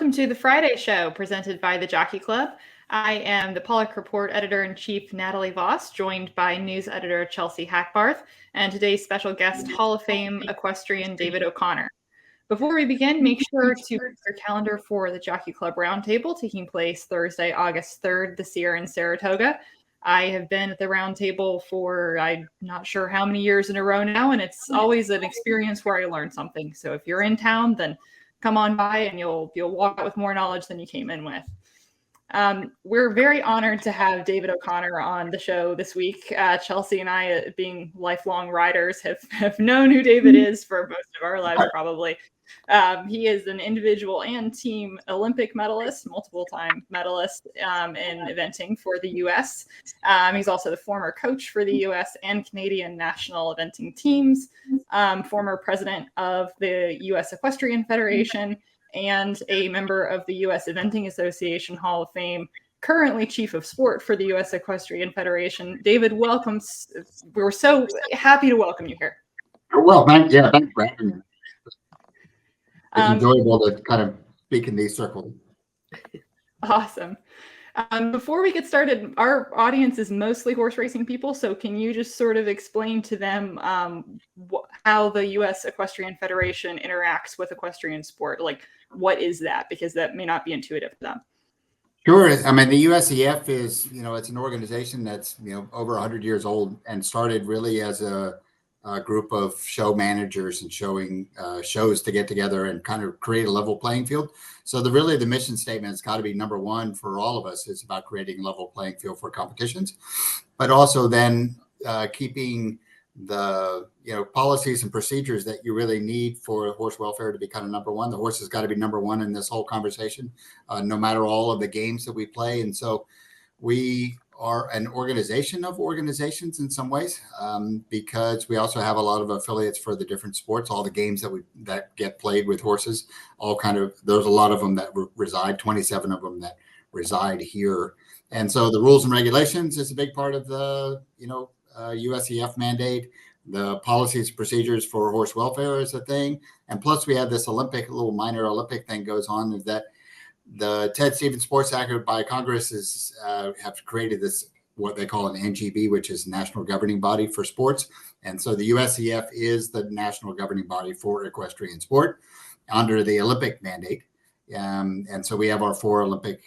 Welcome to the Friday show presented by the Jockey Club. I am the Pollock Report Editor-in-Chief Natalie Voss, joined by news editor Chelsea Hackbarth, and today's special guest, Hall of Fame equestrian David O'Connor. Before we begin, make sure to mark your calendar for the Jockey Club Roundtable taking place Thursday, August 3rd this year in Saratoga. I have been at the Roundtable for I'm not sure how many years in a row now, and it's always an experience where I learn something. So if you're in town, then come on by and you'll walk out with more knowledge than you came in with. We're very honored to have David O'Connor on the show this week. Chelsea and I, being lifelong riders, have known who David is for most of our lives, probably. He is an individual and team Olympic medalist, multiple-time medalist in eventing for the U.S. He's also the former coach for the U.S. and Canadian national eventing teams, former president of the U.S. Equestrian Federation, and a member of the U.S. Eventing Association Hall of Fame, currently chief of sport for the U.S. Equestrian Federation. David, welcome. We're so happy to welcome you here. Well, thanks for having me. It's enjoyable to kind of speak in these circles. Awesome. Before we get started, our audience is mostly horse racing people, so can you just sort of explain to them how the U.S. Equestrian Federation interacts with equestrian sport? Like, what is that? Because that may not be intuitive to them. Sure. I mean, the USEF is, it's an organization that's, over 100 years old and started really as a group of show managers and showing shows to get together and kind of create a level playing field. So the mission statement has got to be number one for all of us. It's about creating a level playing field for competitions, but also then keeping the policies and procedures that you really need for horse welfare to be kind of number one. The horse has got to be number one in this whole conversation, no matter all of the games that we play. And so we are an organization of organizations in some ways, because we also have a lot of affiliates for the different sports, all the games that get played with horses, there's a lot of them that reside, 27 of them that reside here. And so the rules and regulations is a big part of the, USEF mandate. The policies, procedures for horse welfare is a thing. And plus we have this little minor Olympic thing goes on, is that the Ted Stevens Sports Act by Congress have created this, what they call an NGB, which is National Governing Body for Sports. And so the USEF is the national governing body for equestrian sport under the Olympic mandate. And so we have our 4 Olympic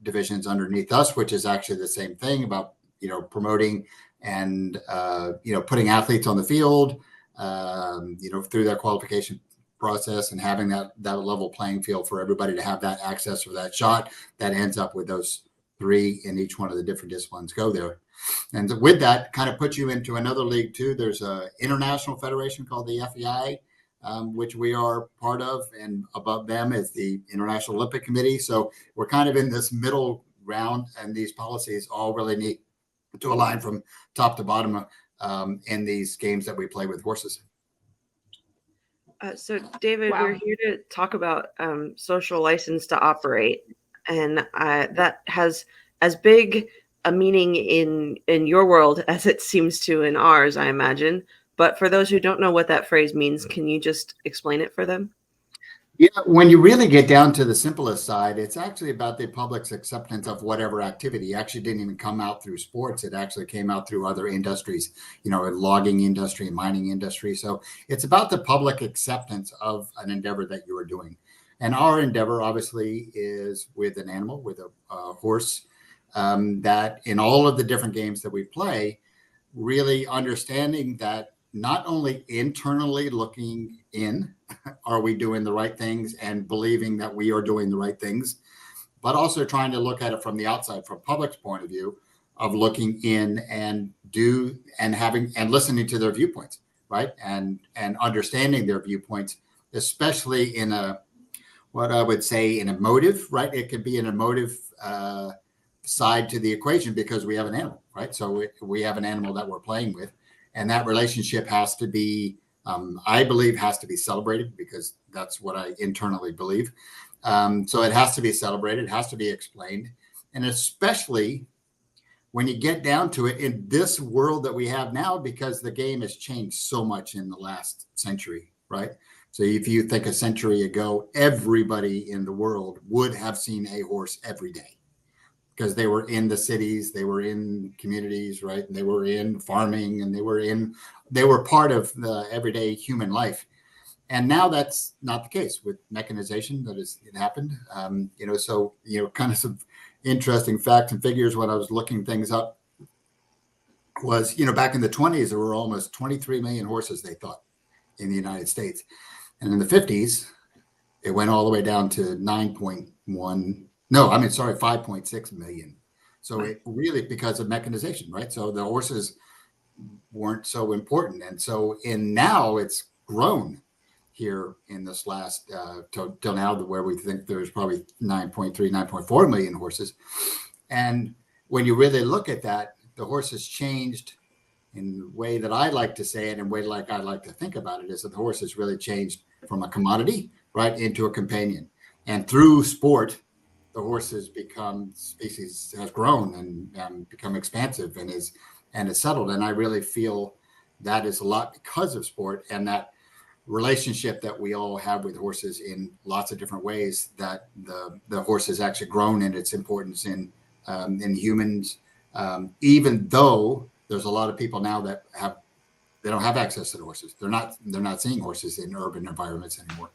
divisions underneath us, which is actually the same thing about, promoting and, putting athletes on the field, through their qualification process and having that level playing field for everybody to have that access or that shot that ends up with those 3 in each one of the different disciplines go there. And with that kind of puts you into another league too. There's a international federation called the FEI, which we are part of, and above them is the International Olympic Committee. So we're kind of in this middle ground, and these policies all really need to align from top to bottom in these games that we play with horses. So, David, We're here to talk about social license to operate, and that has as big a meaning in your world as it seems to in ours, I imagine. But for those who don't know what that phrase means, can you just explain it for them? Yeah, when you really get down to the simplest side, it's actually about the public's acceptance of whatever activity. It actually didn't even come out through sports. It actually came out through other industries, logging industry, mining industry. So it's about the public acceptance of an endeavor that you are doing. And our endeavor obviously is with an animal, with a horse, that in all of the different games that we play, really understanding that not only internally looking in, are we doing the right things and believing that we are doing the right things, but also trying to look at it from the outside, from public's point of view, of looking in and listening to their viewpoints, right? And understanding their viewpoints, especially in what I would say an emotive, right? It could be an emotive side to the equation because we have an animal, right? So we have an animal that we're playing with. And that relationship has to be, I believe, has to be celebrated, because that's what I internally believe. So it has to be celebrated, it has to be explained. And especially when you get down to it in this world that we have now, because the game has changed so much in the last century, right? So if you think a century ago, everybody in the world would have seen a horse every day because they were in the cities, they were in communities, right? And they were in farming, and they were part of the everyday human life. And now that's not the case with mechanization. It happened. So kind of some interesting facts and figures when I was looking things up was, back in the 20s, there were almost 23 million horses, they thought, in the United States. And in the 50s, it went all the way down to 5.6 million. So it really, because of mechanization, right? So the horses weren't so important. And so now it's grown here in this last, till now, where we think there's probably 9.4 million horses. And when you really look at that, the horse has changed in the way that I like to say it, and way like I like to think about it, is that the horse has really changed from a commodity, right, into a companion. And through sport, the horse has grown and become expansive and is settled. And I really feel that is a lot because of sport and that relationship that we all have with horses in lots of different ways, that the horse has actually grown in its importance in humans, even though there's a lot of people now that they don't have access to the horses. They're not seeing horses in urban environments anymore.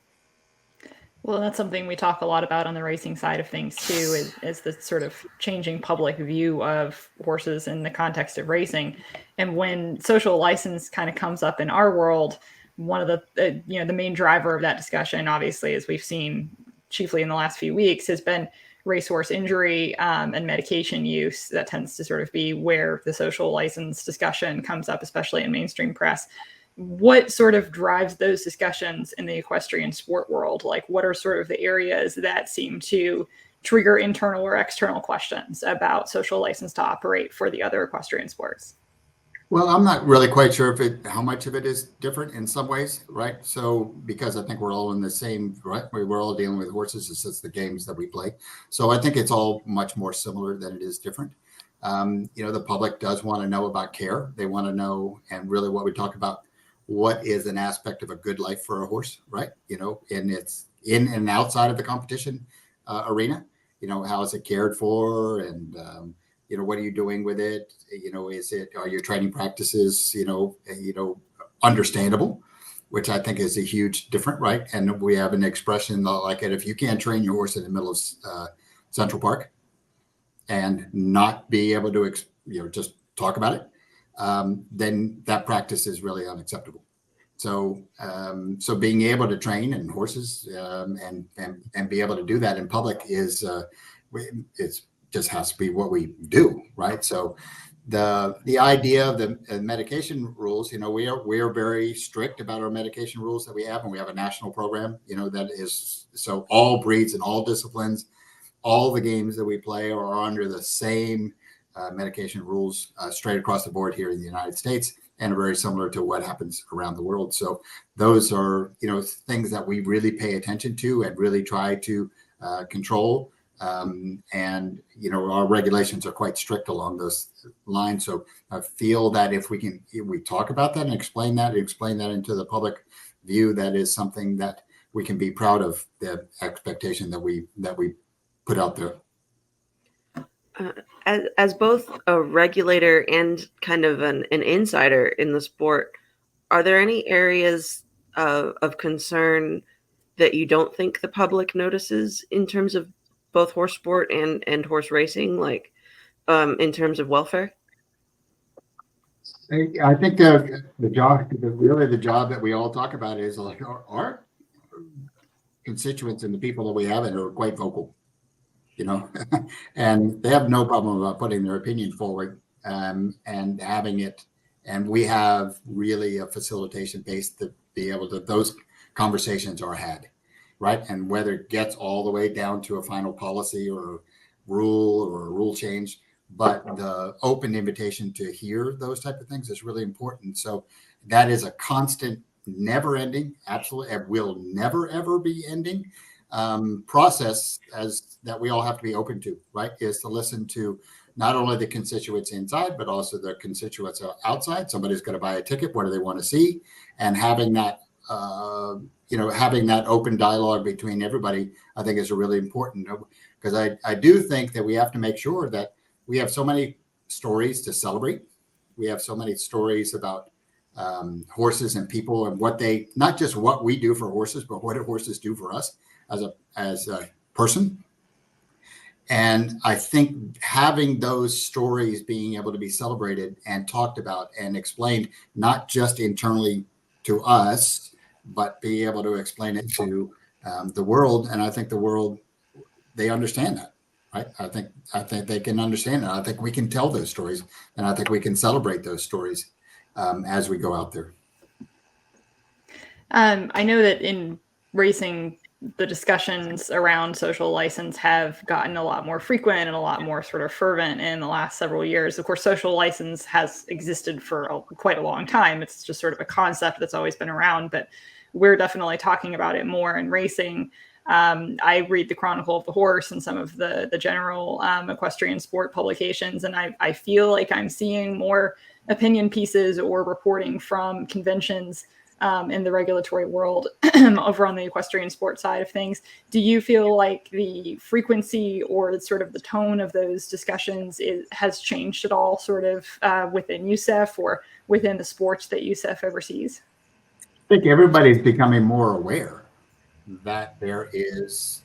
Well, that's something we talk a lot about on the racing side of things too, is the sort of changing public view of horses in the context of racing. And when social license kind of comes up in our world, one of the main driver of that discussion, obviously, as we've seen chiefly in the last few weeks, has been racehorse injury and medication use. That tends to sort of be where the social license discussion comes up, especially in mainstream press. What sort of drives those discussions in the equestrian sport world? Like, what are sort of the areas that seem to trigger internal or external questions about social license to operate for the other equestrian sports? Well, I'm not really quite sure how much of it is different in some ways, right? So, because I think we're all in the same, right? We're all dealing with horses. It's just the games that we play. So I think it's all much more similar than it is different. The public does want to know about care. They want to know, and really what we talk about, what is an aspect of a good life for a horse, right? And it's in and outside of the competition arena. How is it cared for, and what are you doing with it? Are your training practices, understandable, which I think is a huge difference, right? And we have an expression like it: if you can't train your horse in the middle of Central Park and not be able to, just talk about it, then that practice is really unacceptable. So, being able to train in horses and be able to do that in public it's just has to be what we do, right? So, the idea of the medication rules, we are very strict about our medication rules that we have, and we have a national program, that is, so all breeds and all disciplines, all the games that we play are under the same medication rules straight across the board here in the United States, and are very similar to what happens around the world. So those are, things that we really pay attention to and really try to control. And our regulations are quite strict along those lines. So I feel that if we talk about that and explain that into the public view, that is something that we can be proud of, the expectation that we put out there. As both a regulator and kind of an insider in the sport, are there any areas of concern that you don't think the public notices in terms of both horse sport and horse racing, like in terms of welfare? I think the job that we all talk about is like our constituents and the people that we have and are quite vocal. And they have no problem about putting their opinion forward and having it. And we have really a facilitation base to be able to, those conversations are had, right? And whether it gets all the way down to a final policy or a rule change, but the open invitation to hear those type of things is really important. So that is a constant, never ending, absolutely, it will never, ever be ending process that we all have to be open to, right? Is to listen to not only the constituents inside, but also the constituents outside. Somebody's going to buy a ticket. What do they want to see? And having that having that open dialogue between everybody, I think is really important, because I do think that we have to make sure that we have so many stories to celebrate. We have so many stories about horses and people and what they, not just what we do for horses, but what horses do for us as a person. And I think having those stories being able to be celebrated and talked about and explained, not just internally to us, but be able to explain it to the world. And I think the world, they understand that, right? I think they can understand it. I think we can tell those stories, and I think we can celebrate those stories as we go out there. I know that in racing, the discussions around social license have gotten a lot more frequent and a lot more sort of fervent in the last several years. Of course, social license has existed for quite a long time. It's just sort of a concept that's always been around, but we're definitely talking about it more in racing. I read the Chronicle of the Horse and some of the general equestrian sport publications, and I feel like I'm seeing more opinion pieces or reporting from conventions in the regulatory world over on the equestrian sport side of things. Do you feel like the frequency or sort of the tone of those discussions has changed at all, sort of within USEF or within the sports that USEF oversees? I think everybody's becoming more aware that it's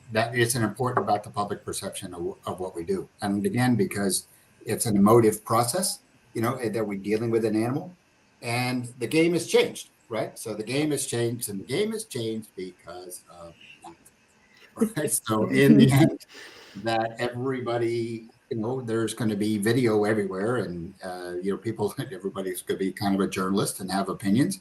an important about the public perception of what we do. And again, because it's an emotive process, that we're dealing with an animal, and the game has changed. Right. So the game has changed, and the game has changed because of that. Right. So in the end, that everybody, there's going to be video everywhere, and everybody's going to be kind of a journalist and have opinions,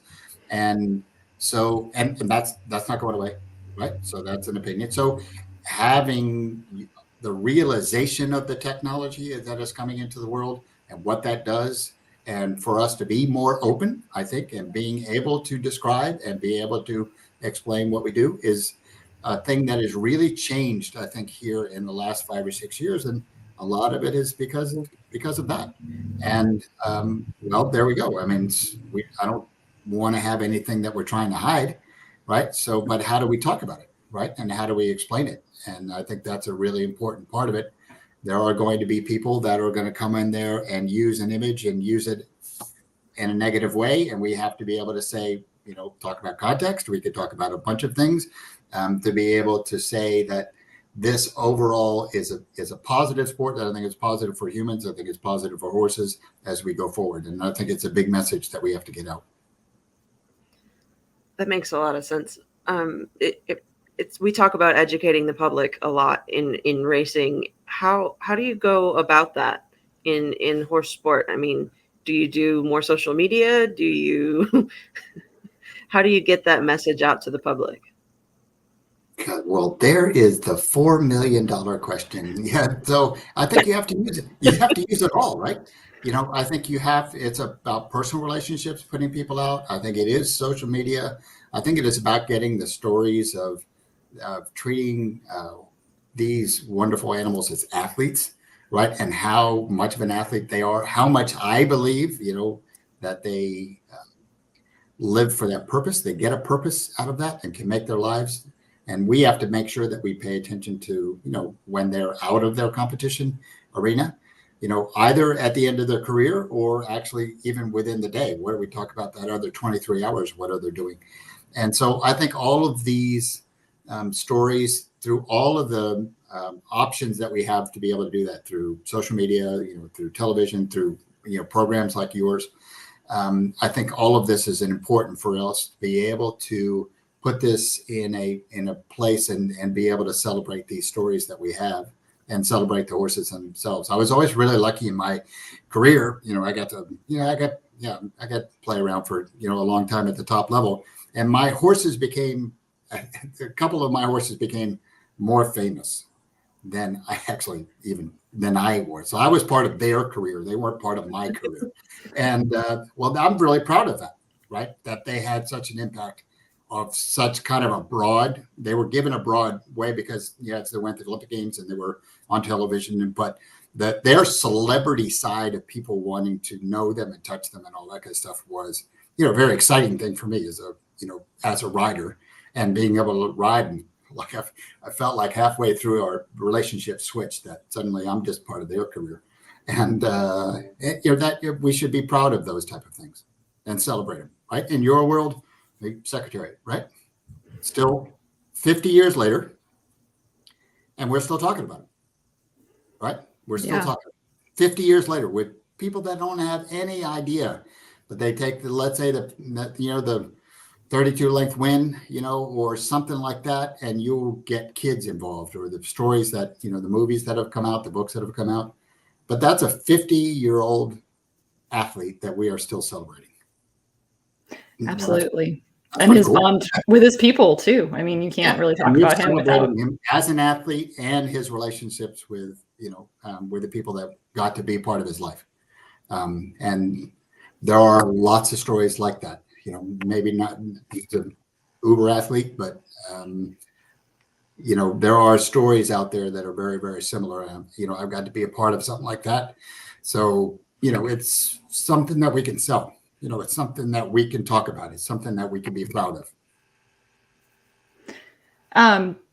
and so and that's not going away, right? So that's an opinion. So having the realization of the technology that is coming into the world and what that does. And for us to be more open, I think, and being able to describe and be able to explain what we do is a thing that has really changed, I think, here in the last 5 or 6 years. And a lot of it is because of that. And there we go. I mean, I don't want to have anything that we're trying to hide, right? So, but how do we talk about it, right? And how do we explain it? And I think that's a really important part of it. There are going to be people that are going to come in there and use an image and use it in a negative way. And we have to be able to say, talk about context. We could talk about a bunch of things to be able to say that this overall is a positive sport. That I think is positive for humans. I think it's positive for horses as we go forward. And I think it's a big message that we have to get out. That makes a lot of sense. We talk about educating the public a lot in racing. How do you go about that in horse sport? I mean, do you do more social media? How do you get that message out to the public? Well, there is the $4 million question. Yeah. So I think you have to use it. You have to use it all, right? I think it's about personal relationships, putting people out. I think it is social media. I think it is about getting the stories of treating these wonderful animals as athletes, right? And how much of an athlete they are, how much I believe, that they live for that purpose. They get a purpose out of that and can make their lives. And we have to make sure that we pay attention to, when they're out of their competition arena, either at the end of their career or actually even within the day, where we talk about that other 23 hours, what are they doing? And so I think all of these stories through all of the options that we have to be able to do that through social media, through television, through, programs like yours. I think all of this is important for us to be able to put this in a place and be able to celebrate these stories that we have and celebrate the horses themselves. I was always really lucky in my career. I got to play around for, a long time at the top level, and my horses became, a couple of my horses became more famous than I was. So I was part of their career. They weren't part of my career. And I'm really proud of that, right? That they had such an impact of such kind of they were given a broad way because they went to the Olympic Games and they were on television, but their celebrity side of people wanting to know them and touch them and all that kind of stuff was, a very exciting thing for me as as a rider and being able to ride. And like I felt like halfway through our relationship switched that suddenly I'm just part of their career. And, that we should be proud of those type of things and celebrate them, right? In your world, the Secretariat, right? Still 50 years later, and we're still talking about it, right? We're still talking 50 years later with people that don't have any idea, but they take let's say the 32 length win, or something like that, and you'll get kids involved, or the stories that, the movies that have come out, the books that have come out. But that's a 50-year-old athlete that we are still celebrating. Absolutely. And his bond with his people too. I mean, you can't really talk about him without him as an athlete and his relationships with, with the people that got to be part of his life. And there are lots of stories like that. Maybe not he's an uber athlete, but there are stories out there that are very, very similar. I've got to be a part of something like that. So, it's something that we can sell. It's something that we can talk about. It's something that we can be proud of.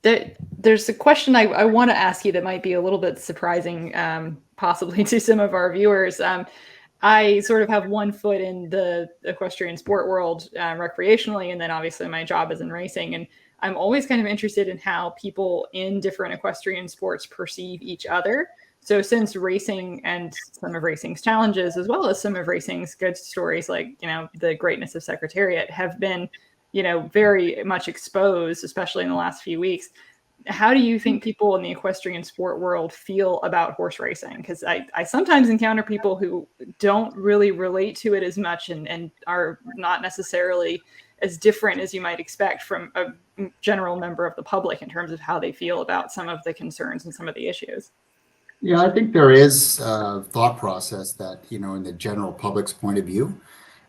There's a question I want to ask you that might be a little bit surprising, possibly to some of our viewers. I sort of have one foot in the equestrian sport world recreationally, and then obviously my job is in racing. And I'm always kind of interested in how people in different equestrian sports perceive each other. So since racing and some of racing's challenges, as well as some of racing's good stories, like, the greatness of Secretariat, have been, very much exposed, especially in the last few weeks. How do you think people in the equestrian sport world feel about horse racing? Because I sometimes encounter people who don't really relate to it as much and are not necessarily as different as you might expect from a general member of the public in terms of how they feel about some of the concerns and some of the issues. Yeah, I think there is a thought process that, in the general public's point of view,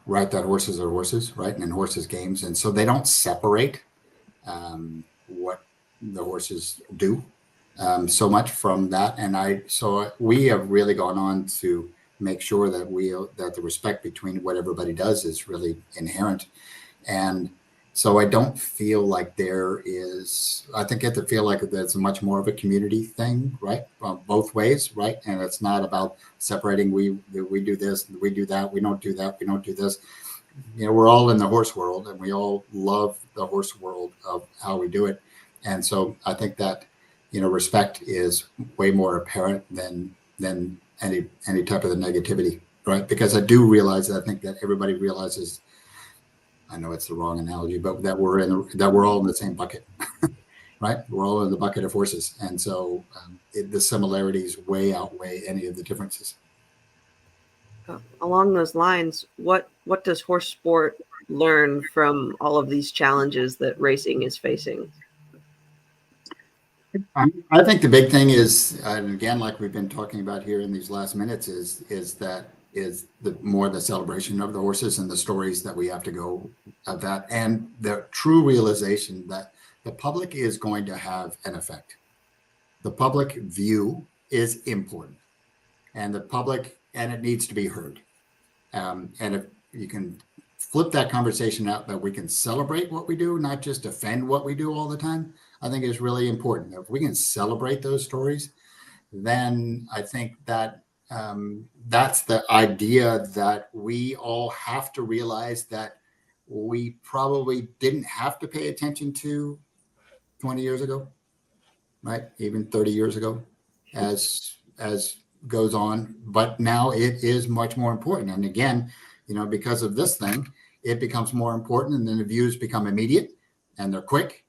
right, that horses are horses, right, and horses games. And so they don't separate what the horses do so much from that. And so we have really gone on to make sure that that the respect between what everybody does is really inherent. And so I don't feel like I think I have to feel like that's much more of a community thing, right? Both ways, right? And it's not about separating, we do this, we do that, we don't do that, we don't do this. We're all in the horse world, and we all love the horse world of how we do it. And so I think that, respect is way more apparent than any type of the negativity, right? Because I do realize that I think that everybody realizes, I know it's the wrong analogy, but that we're all in the same bucket, right? We're all in the bucket of horses. And so the similarities way outweigh any of the differences. Along those lines, what does horse sport learn from all of these challenges that racing is facing? I think the big thing is, and again, like we've been talking about here in these last minutes, is the more the celebration of the horses and the stories that we have to go of that, and the true realization that the public is going to have an effect. The public view is important, and it needs to be heard. And if you can flip that conversation out, that we can celebrate what we do, not just defend what we do all the time, I think is really important. If we can celebrate those stories, then I think that that's the idea that we all have to realize that we probably didn't have to pay attention to 20 years ago, right? Even 30 years ago, as goes on. But now it is much more important. And again, because of this thing, it becomes more important, and then the views become immediate and they're quick.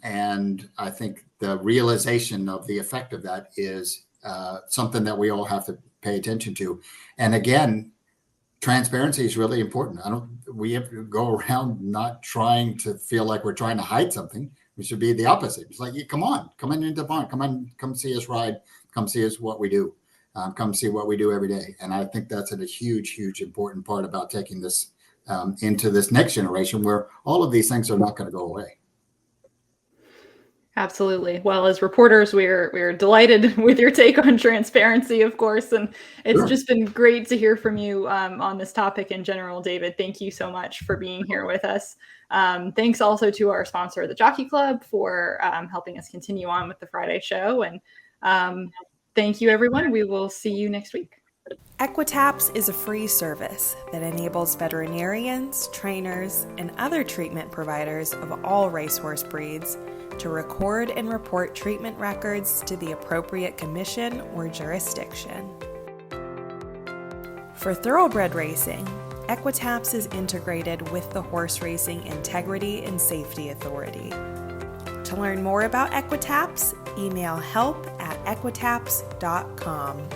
And I think the realization of the effect of that is something that we all have to pay attention to. And again, transparency is really important. We have to go around not trying to feel like we're trying to hide something. We should be the opposite. It's like, come into the barn, come see us ride, come see us what we do, come see what we do every day. And I think that's a huge, huge important part about taking this into this next generation, where all of these things are not going to go away. Absolutely. Well, as reporters, we're delighted with your take on transparency, of course, and it's Sure. just been great to hear from you on this topic in general, David. Thank you so much for being here with us. Thanks also to our sponsor, the Jockey Club, for helping us continue on with the Friday show, and thank you, everyone. We will see you next week. Equitaps is a free service that enables veterinarians, trainers, and other treatment providers of all racehorse breeds to record and report treatment records to the appropriate commission or jurisdiction. For thoroughbred racing, Equitaps is integrated with the Horse Racing Integrity and Safety Authority. To learn more about Equitaps, email help@equitaps.com.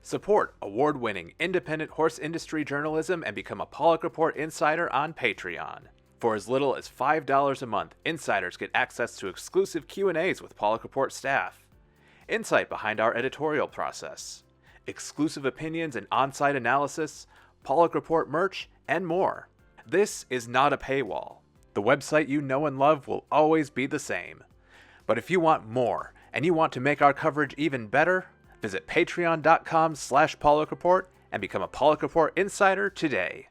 Support award-winning independent horse industry journalism and become a Pollock Report Insider on Patreon. For as little as $5 a month, insiders get access to exclusive Q&As with Pollock Report staff, insight behind our editorial process, exclusive opinions and on-site analysis, Pollock Report merch, and more. This is not a paywall. The website you know and love will always be the same. But if you want more, and you want to make our coverage even better, visit patreon.com/Pollock Report and become a Pollock Report Insider today.